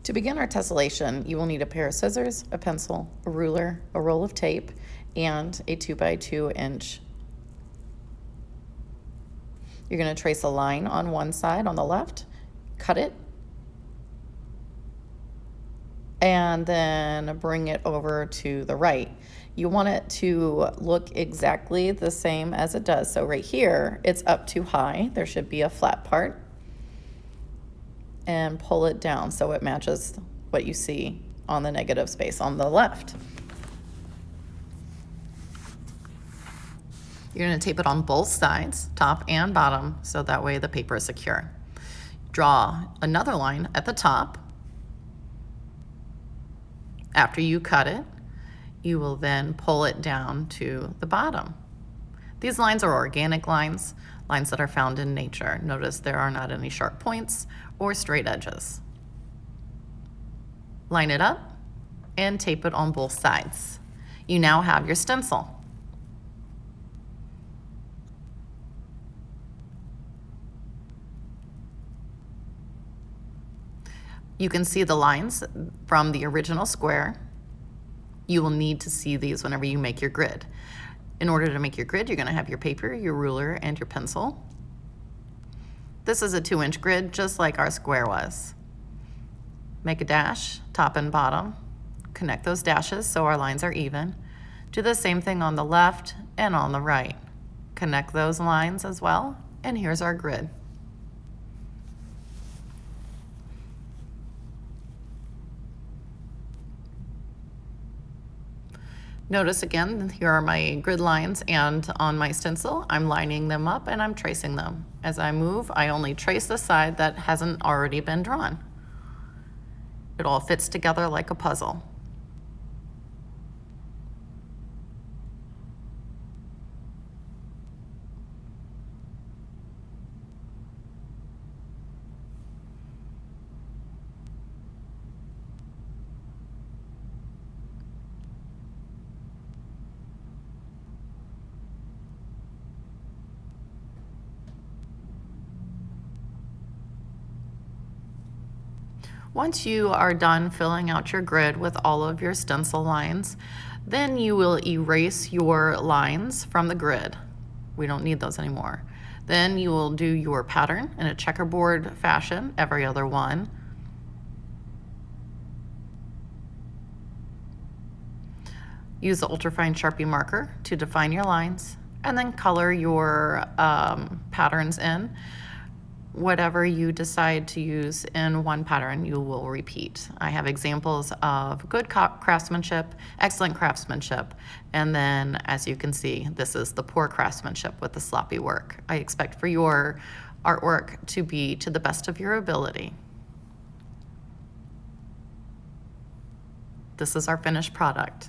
To begin our tessellation, you will need a pair of scissors, a pencil, a ruler, a roll of tape, and a 2x2 inch. You're going to trace a line on one side on the left, cut it, and then bring it over to the right. You want it to look exactly the same as it does. So right here, it's up too high. There should be a flat part. And pull it down so it matches what you see on the negative space on the left. You're going to tape it on both sides, top and bottom, so that way the paper is secure. Draw another line at the top. After you cut it, you will then pull it down to the bottom. These lines are organic lines, lines that are found in nature. Notice there are not any sharp points or straight edges. Line it up and tape it on both sides. You now have your stencil. You can see the lines from the original square. You will need to see these whenever you make your grid. In order to make your grid, you're going to have your paper, your ruler, and your pencil. This is a 2-inch grid, just like our square was. Make a dash, top and bottom. Connect those dashes so our lines are even. Do the same thing on the left and on the right. Connect those lines as well, and here's our grid. Notice again, here are my grid lines, and on my stencil, I'm lining them up and I'm tracing them. As I move, I only trace the side that hasn't already been drawn. It all fits together like a puzzle. Once you are done filling out your grid with all of your stencil lines, then you will erase your lines from the grid. We don't need those anymore. Then you will do your pattern in a checkerboard fashion, every other one. Use the ultrafine Sharpie marker to define your lines, and then color your patterns in. Whatever you decide to use in one pattern, you will repeat. I have examples of good craftsmanship, excellent craftsmanship, and then, as you can see, this is the poor craftsmanship with the sloppy work. I expect for your artwork to be to the best of your ability. This is our finished product.